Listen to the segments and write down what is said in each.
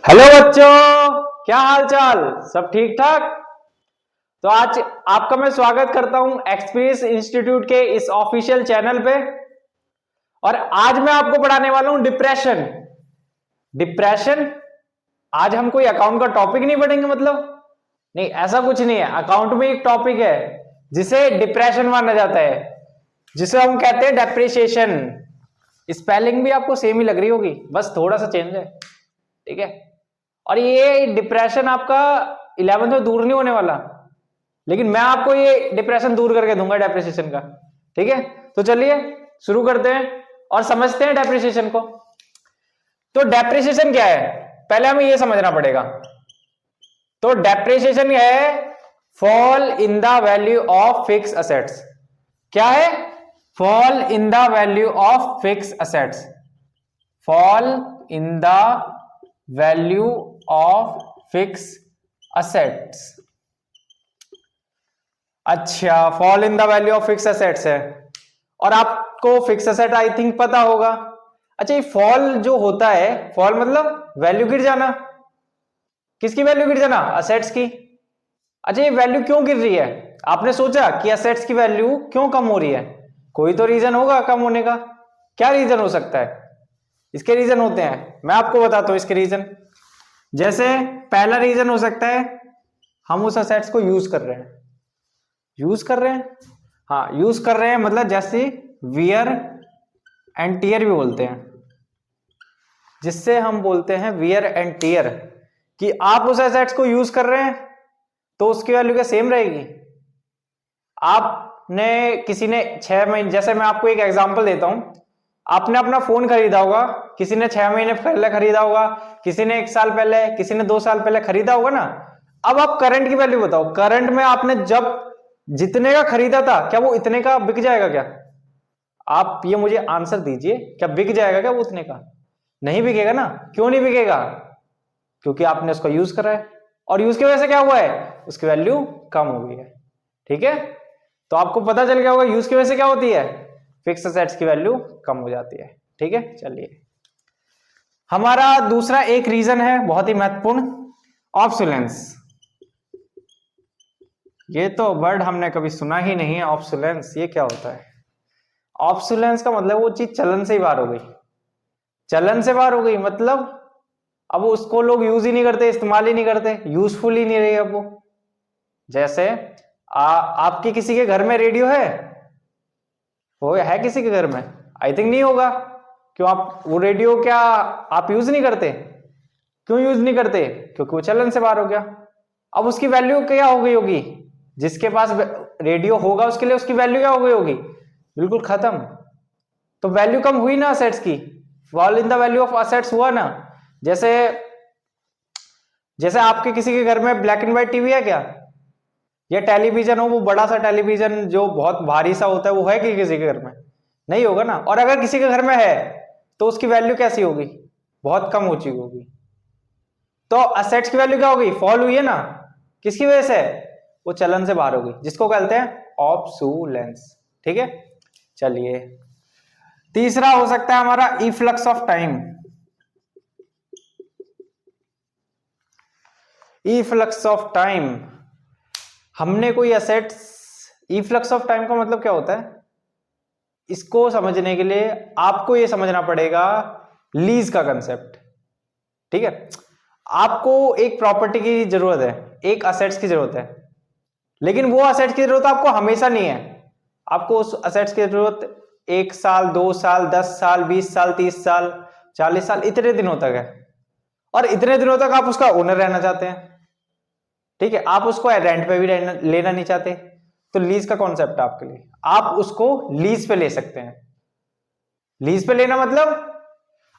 Hello बच्चों, क्या हाल चाल? सब ठीक ठाक? तो आज आपका मैं स्वागत करता हूं एक्सपीरियंस इंस्टीट्यूट के इस ऑफिशियल चैनल पे। और आज मैं आपको पढ़ाने वाला हूं डिप्रेशन। डिप्रेशन। आज हम कोई अकाउंट का टॉपिक नहीं पढ़ेंगे, मतलब नहीं, ऐसा कुछ नहीं है। अकाउंट में एक टॉपिक है जिसे डिप्रेशन माना जाता है, जिसे हम कहते हैं डेप्रिसिएशन। स्पेलिंग भी आपको सेम ही लग रही होगी, बस थोड़ा सा चेंज है, ठीक है। और ये डिप्रेशन आपका 11th में दूर नहीं होने वाला, लेकिन मैं आपको ये डिप्रेशन दूर करके दूंगा डेप्रिसिएशन का, ठीक है। तो चलिए शुरू करते हैं और समझते हैं डेप्रिसिएशन को। तो डेप्रिसिएशन क्या है, पहले हमें ये समझना पड़ेगा। तो डेप्रिसिएशन है fall in the value of fix assets. क्या है? Fall in the value of fix assets. Fall in the value of fix assets. अच्छा, fall in the value of fix assets है। और आपको फिक्स असेट आई थिंक पता होगा। अच्छा, ये फॉल जो होता है, फॉल मतलब वैल्यू गिर जाना। किसकी वैल्यू गिर जाना? असेट्स की। अच्छा, ये वैल्यू क्यों गिर रही है? आपने सोचा कि असेट्स की वैल्यू क्यों कम हो रही है? कोई तो रीजन होगा कम होने का। क्या रीजन हो सकता है? इसके रीजन होते हैं, मैं आपको बताता हूं इसके रीजन। जैसे पहला रीजन हो सकता है, हम उस असेट्स को यूज कर रहे हैं। यूज कर रहे हैं, हाँ यूज कर रहे हैं, मतलब जैसे वियर एंड टीयर भी बोलते हैं, जिससे हम बोलते हैं वियर एंड टीयर, कि आप उस एसेट्स को यूज कर रहे हैं तो उसकी वैल्यू क्या सेम रहेगी? आपने किसी ने 6 महीने, जैसे मैं आपको एक एग्जांपल देता हूं, आपने अपना फोन खरीदा होगा, किसी ने 6 महीने पहले खरीदा होगा, किसी ने 1 साल पहले, किसी ने 2 साल पहले खरीदा होगा ना। अब आप करंट की वैल्यू बताओ, करंट में आपने जब जितने का खरीदा था, क्या वो इतने का बिक जाएगा क्या? आप ये मुझे आंसर दीजिए, क्या बिक जाएगा क्या वो उतने का? नहीं बिकेगा ना। क्यों नहीं बिकेगा? क्योंकि आपने उसको यूज करा है, और यूज की वजह से क्या हुआ है? उसकी वैल्यू कम हो गई है, ठीक है। तो आपको पता चल गया होगा यूज की वजह से क्या होती है, फिक्स असेट्स की वैल्यू कम हो जाती है, ठीक है। चलिए, हमारा दूसरा एक रीजन है बहुत ही महत्वपूर्ण, ऑब्सोलेंस। ये तो वर्ड हमने कभी सुना ही नहीं है, ऑब्सोलेंस। ये क्या होता है? ऑब्सोलेंस का मतलब वो चीज चलन से ही बाहर हो गई। चलन से बाहर हो गई मतलब अब उसको लोग यूज ही नहीं करते, इस्तेमाल ही नहीं करते, यूजफुल ही नहीं रही अब वो। जैसे आपके किसी के घर में रेडियो है? वो है किसी के घर में? आई थिंक नहीं होगा। क्यों? आप वो रेडियो क्या आप यूज नहीं करते? क्यों यूज नहीं करते? क्योंकि वो चलन से बाहर हो गया। अब उसकी वैल्यू क्या हो गई होगी? जिसके पास रेडियो होगा उसके लिए उसकी वैल्यू क्या हो गई होगी? बिल्कुल खत्म। तो वैल्यू कम हुई ना असेट्स की, fall in the value of assets हुआ ना। जैसे जैसे आपके किसी के घर में ब्लैक एंड व्हाइट टीवी है क्या? या टेलीविजन हो, वो बड़ा सा टेलीविजन जो बहुत भारी सा होता है, वो है कि किसी के घर में? नहीं होगा ना। और अगर किसी के घर में है तो उसकी वैल्यू कैसी होगी? बहुत कम हो चुकी होगी। तो असेट्स की वैल्यू क्या होगी? फॉल हुई है ना। किसकी वजह से? वो चलन से बाहर हो गई, जिसको कहते हैं ऑब्सोलेंस, ठीक है। चलिए, तीसरा हो सकता है हमारा efflux of time. Efflux of time, हमने कोई असेट्स, इफ्लक्स ऑफ टाइम का मतलब क्या होता है? इसको समझने के लिए आपको यह समझना पड़ेगा लीज का कंसेप्ट, ठीक है। आपको एक प्रॉपर्टी की जरूरत है, एक असेट्स की जरूरत है, लेकिन वो असेट्स की जरूरत आपको हमेशा नहीं है। आपको उस असेट्स की जरूरत 1 साल, 2 साल, 10 साल, 20 साल, 30 साल, 40 साल, इतने दिनों तक है। और इतने दिनों तक आप उसका ओनर रहना चाहते हैं, ठीक है। आप उसको रेंट पे भी लेना नहीं चाहते, तो लीज का कॉन्सेप्ट है आपके लिए, आप उसको लीज पे ले सकते हैं। लीज पे लेना मतलब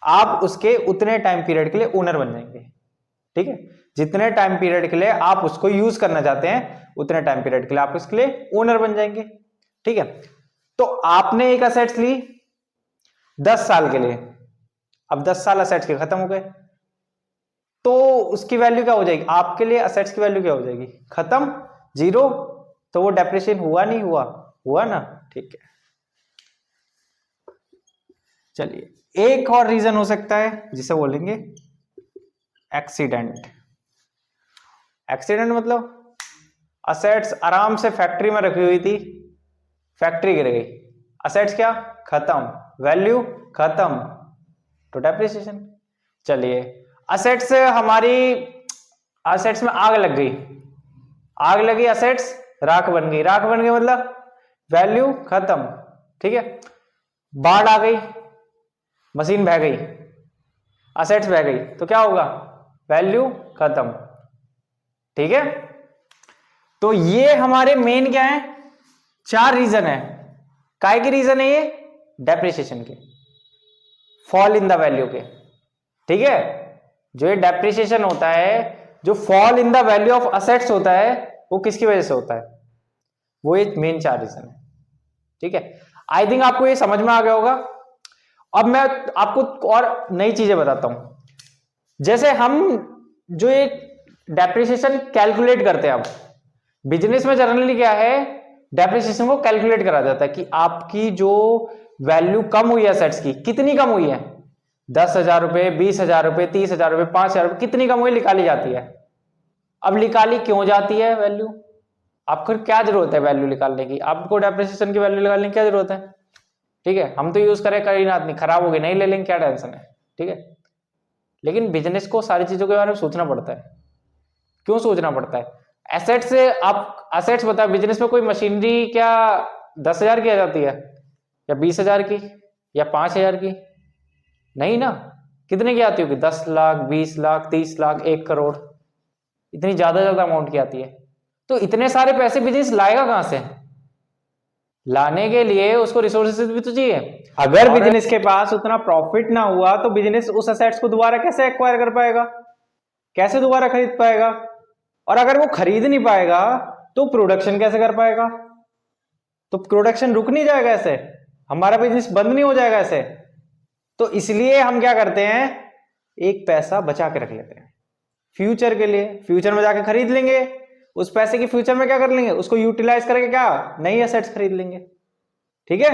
आप उसके उतने टाइम पीरियड के लिए ओनर बन जाएंगे, ठीक है। जितने टाइम पीरियड के लिए आप उसको यूज करना चाहते हैं, उतने टाइम पीरियड के लिए आप उसके लिए ओनर बन जाएंगे, ठीक है। तो आपने एक असेट्स ली 10 साल के लिए, अब 10 साल असेट्स के खत्म हो गए, तो उसकी वैल्यू क्या हो जाएगी? आपके लिए असेट्स की वैल्यू क्या हो जाएगी? खत्म, जीरो। तो वो डेप्रिसिएशन हुआ नहीं हुआ? हुआ ना, ठीक है। चलिए, एक और रीजन हो सकता है जिसे बोलेंगे एक्सीडेंट। एक्सीडेंट मतलब असेट्स आराम से फैक्ट्री में रखी हुई थी, फैक्ट्री गिर गई, असेट्स क्या खत्म, वैल्यू खत्म, तो डेप्रिसिएशन। चलिए असेट्स हमारी, असेट्स में आग लग गई, आग लगी, असेट्स राख बन गई, राख बन गई मतलब वैल्यू खत्म, ठीक है। बाढ़ आ गई, मशीन बह गई, असेट्स बह गई, तो क्या होगा, वैल्यू खत्म, ठीक है। तो ये हमारे मेन क्या है, 4 रीजन है। काय के रीजन है ये, डेप्रिसिएशन के, फॉल इन द वैल्यू के, ठीक है। जो ये डेप्रिसिएशन होता है, जो fall in the value of assets होता है, वो किसकी वजह से होता है, वो एक मेन 4 रीजन है, ठीक है। आई थिंक आपको ये समझ में आ गया होगा। अब मैं आपको और नई चीजें बताता हूं। जैसे हम जो ये डेप्रिसिएशन कैलकुलेट करते हैं, अब बिजनेस में जनरली क्या है, डेप्रिसिएशन को कैलकुलेट करा जाता है कि आपकी जो वैल्यू कम हुई है असेट्स की, कितनी कम हुई है, 10,000 रुपए, 20,000 रुपए, 30,000 रुपए, 5,000 रुपए, कितनी कम हुई निकाली जाती है। अब निकाली क्यों जाती है वैल्यू, आपको क्या जरूरत है वैल्यू निकालने की, आपको डेप्रिसिएशन की वैल्यू निकालने की क्या जरूरत है, ठीक है। हम तो यूज करें, कहीं ना आदमी खराब हो गई नहीं ले लेंगे, क्या टेंशन है, ठीक है। लेकिन बिजनेस को सारी चीजों के बारे में सोचना पड़ता है। क्यों सोचना पड़ता है, एसेट्स से आप असेट्स बताओ, बिजनेस में कोई मशीनरी क्या 10,000 की आ जाती है, या 20,000 की, या 5,000 की, नहीं ना। कितने की आती होगी, 10 लाख, 20 लाख, 30 लाख, 1 करोड़, इतनी ज्यादा अमाउंट की आती है। तो इतने सारे पैसे बिजनेस लाएगा कहां से, लाने के लिए उसको रिसोर्सेज भी तो चाहिए। अगर बिजनेस के पास उतना प्रॉफिट ना हुआ तो बिजनेस उस असेट्स को दोबारा कैसे एक्वायर कर पाएगा, कैसे दोबारा खरीद पाएगा, और अगर वो खरीद नहीं पाएगा तो प्रोडक्शन कैसे कर पाएगा, तो प्रोडक्शन रुक नहीं जाएगा ऐसे, हमारा बिजनेस बंद नहीं हो जाएगा ऐसे। तो इसलिए हम क्या करते हैं, एक पैसा बचा के रख लेते हैं फ्यूचर के लिए, फ्यूचर में जाके खरीद लेंगे उस पैसे की, फ्यूचर में क्या कर लेंगे, उसको यूटिलाइज करके क्या नई एसेट्स खरीद लेंगे, ठीक है।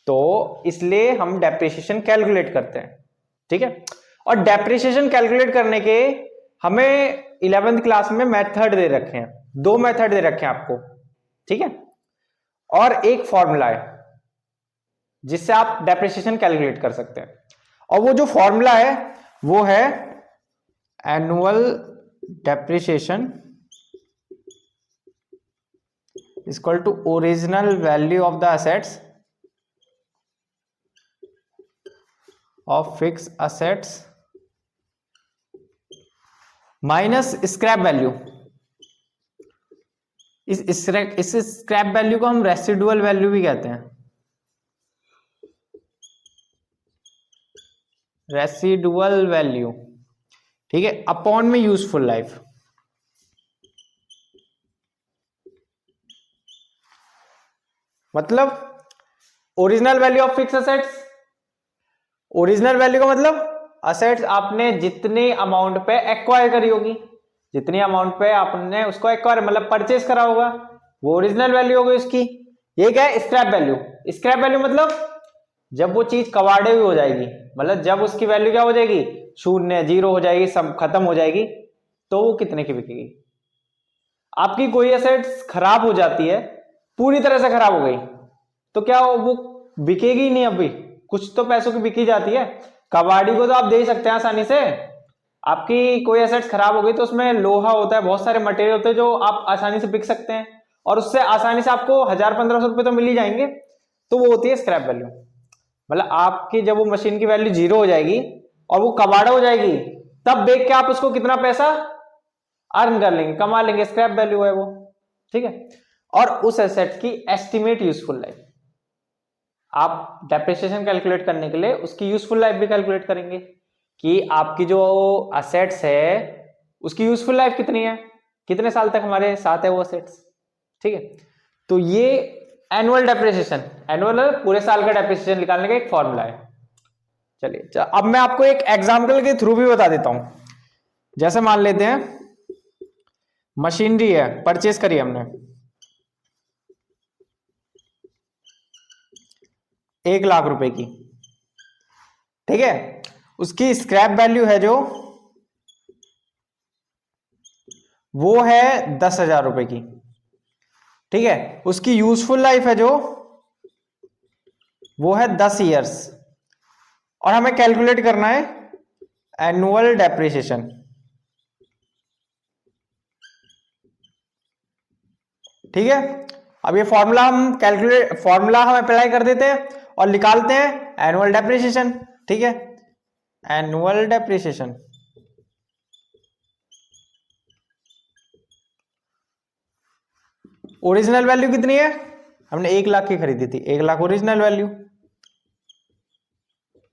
तो इसलिए हम डेप्रिसिएशन कैलकुलेट करते हैं, ठीक है। और डेप्रिसिएशन कैलकुलेट करने के हमें 11th क्लास में मेथड दे रखे हैं, 2 मेथड दे रखे हैं आपको, ठीक है। और एक फॉर्मूला है जिससे आप डेप्रिसिएशन कैलकुलेट कर सकते हैं, और वो जो फॉर्मूला है वो है annual depreciation is equal to original value of the assets of fixed assets minus scrap value. इस स्क्रैप वैल्यू को हम रेसिडुअल वैल्यू भी कहते हैं, रेसिडुअल वैल्यू, ठीक है, अपॉन में यूजफुल लाइफ। मतलब original value of fix assets, original value का मतलब असेट्स आपने जितनी अमाउंट पे एक्वायर करी होगी, जितनी अमाउंट पे आपने उसको एक्वायर मतलब परचेस करा होगा, वो ओरिजिनल वैल्यू होगी उसकी। ये क्या है, स्क्रैप वैल्यू। स्क्रैप वैल्यू मतलब जब वो चीज कबाड़े हुई हो जाएगी, मतलब जब उसकी वैल्यू क्या हो जाएगी, 0 0 हो जाएगी, सब खत्म हो जाएगी, तो वो कितने की बिकेगी। आपकी कोई असेट्स खराब हो जाती है, पूरी तरह से खराब हो गई, तो क्या वो बिकेगी नहीं, अभी कुछ तो पैसों की बिकी जाती है। कबाड़ी को तो आप दे ही सकते हैं आसानी से। आपकी कोई एसेट्स खराब हो गई तो उसमें लोहा होता है, बहुत सारे मटेरियल होते हैं जो आप आसानी से बिक सकते हैं, और उससे आसानी से आपको 1,000-1,500 रुपए तो मिल ही जाएंगे, तो वो होती है स्क्रैप वैल्यू। मतलब आपकी जब वो मशीन की वैल्यू 0 हो जाएगी और वो कबाड़ा हो जाएगी, तब देख के आप उसको कितना पैसा अर्न कर लेंगे, कमा लेंगे, स्क्रैप वैल्यू है वो, ठीक है। और उस एसेट की एस्टिमेट यूजफुल लाइफ, आप डेप्रिसिएशन कैलकुलेट करने के लिए उसकी यूजफुल लाइफ भी कैलकुलेट करेंगे कि आपकी जो असेट्स है उसकी यूजफुल लाइफ कितनी है, कितने साल तक हमारे साथ है वो असेट्स, ठीक है। तो ये एनुअल डेप्रिसिएशन, एनुअल पूरे साल का डेप्रिसिएशन निकालने का एक फॉर्मूला है। चलिए अब मैं आपको एक एग्जांपल के थ्रू भी बता देता हूं। जैसे मान लेते हैं मशीनरी है, परचेस करी हमने 1 लाख रुपए की, ठीक है। उसकी स्क्रैप वैल्यू है जो वो है 10,000 रुपए की, ठीक है। उसकी यूजफुल लाइफ है जो, वो है 10 ईयर्स, और हमें कैलकुलेट करना है एनुअल डेप्रिसिएशन। ठीक है, अब ये फॉर्मूला हम अप्लाई कर देते हैं और निकालते हैं एनुअल डेप्रिसिएशन। ठीक है, एनुअल डेप्रिसिएशन ओरिजिनल वैल्यू कितनी है, हमने 1 लाख की खरीदी थी, 1 lakh original value.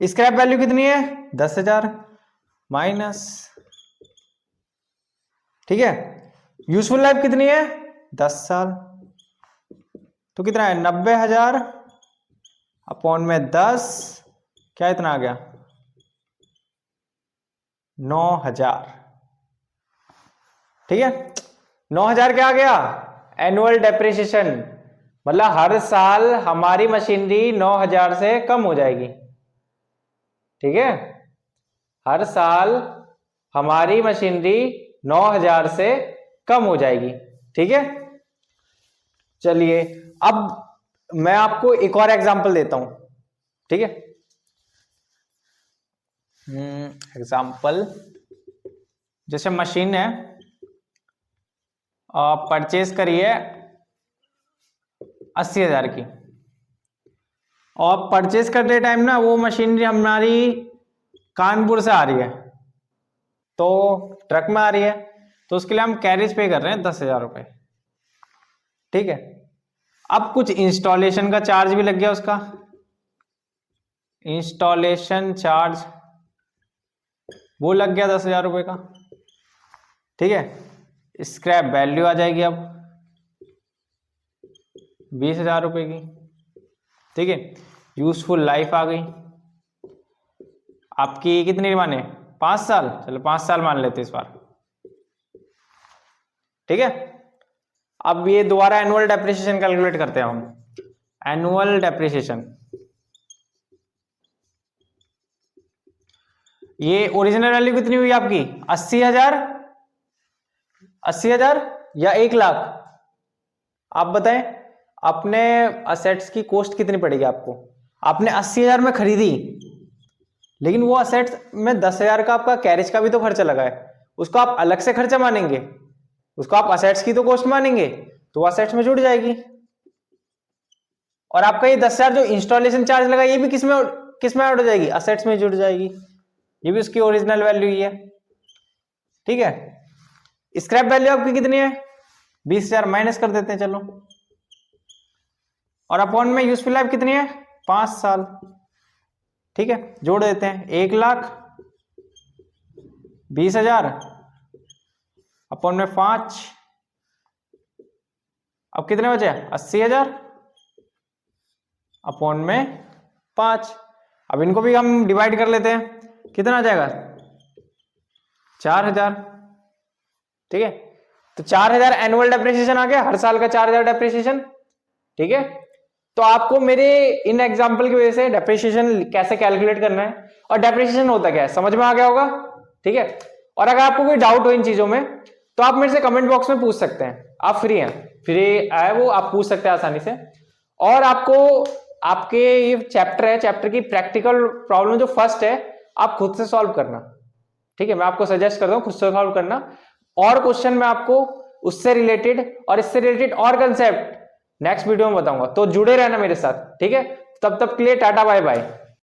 Scrap value कितनी है 10,000 माइनस, ठीक है। यूजफुल लाइफ कितनी है 10 साल, तो कितना है 90,000 अपॉन में 10, क्या इतना आ गया 9,000। ठीक है, 9,000 क्या आ गया एनुअल डेप्रिसिएशन, मतलब हर साल हमारी मशीनरी 9,000 से कम हो जाएगी। ठीक है, हर साल हमारी मशीनरी 9,000 से कम हो जाएगी। ठीक है, चलिए अब मैं आपको एक और एग्जांपल देता हूं। ठीक है, एग्जांपल जैसे मशीन है, परचेज करिए 80,000 की, और परचेज करते टाइम ना वो मशीनरी हमारी कानपुर से आ रही है, तो ट्रक में आ रही है, तो उसके लिए हम कैरेज पे कर रहे हैं 10,000 रुपए। ठीक है, अब कुछ इंस्टॉलेशन का चार्ज भी लग गया, उसका इंस्टॉलेशन चार्ज वो लग गया 10,000 रुपए का। ठीक है, स्क्रैप वैल्यू आ जाएगी अब 20,000 रुपए की। ठीक है, यूजफुल लाइफ आ गई आपकी, कितनी माने 5 साल, चलो 5 साल मान लेते इस बार। ठीक है, अब ये दोबारा एनुअल डेप्रिसिएशन कैलकुलेट करते हैं हम। एनुअल डेप्रिसिएशन, ये ओरिजिनल वैल्यू कितनी हुई आपकी 80,000 या 1 लाख, आप बताएं। अपने असेट्स की कॉस्ट कितनी पड़ेगी आपको, आपने 80,000 में खरीदी, लेकिन वो असेट्स में 10,000 का आपका कैरेज का भी तो खर्चा लगा है, उसको आप अलग से खर्चा मानेंगे, उसको आप असेट्स की तो कॉस्ट मानेंगे, तो असेट्स में जुड़ जाएगी। और आपका ये 10,000 जो इंस्टॉलेशन चार्ज लगा, ये भी किसमें ऐड हो जाएगी, असेट्स में जुड़ जाएगी, ये भी उसकी ओरिजिनल वैल्यू ही है। ठीक है, स्क्रैप वैल्यू आपकी कितनी है 20,000 माइनस कर देते हैं चलो, और अपॉन में यूजफुल लाइफ कितनी है 5 साल। ठीक है, जोड़ देते हैं 1 लाख 20,000 अपॉन में 5, अब कितने बचे 80,000 अपॉन में 5। अब इनको भी हम डिवाइड कर लेते हैं, कितना आ जाएगा 4,000। ठीक है, तो 4,000 एनुअल डेप्रिसिएशन आ गया, हर साल का 4,000 डेप्रिसिएशन। ठीक है, तो आपको मेरे इन एग्जांपल की वजह से डेप्रिसिएशन कैसे कैलकुलेट करना है और डेप्रिसिएशन होता क्या है समझ में आ गया होगा। ठीक है, और अगर आपको कोई डाउट हो इन चीजों में तो आप मेरे से कमेंट बॉक्स में पूछ सकते हैं, आप फ्री हैं, फ्री है वो, आप पूछ सकते हैं आसानी से। और आपको आपके ये चैप्टर है, चैप्टर की प्रैक्टिकल प्रॉब्लम जो फर्स्ट है आप खुद से सॉल्व करना। ठीक है, मैं आपको सजेस्ट करता हूं खुद से सॉल्व करना, और क्वेश्चन मैं आपको उससे रिलेटेड और इससे रिलेटेड और कंसेप्ट नेक्स्ट वीडियो में बताऊंगा, तो जुड़े रहना मेरे साथ। ठीक है, तब तक के लिए टाटा बाय बाय।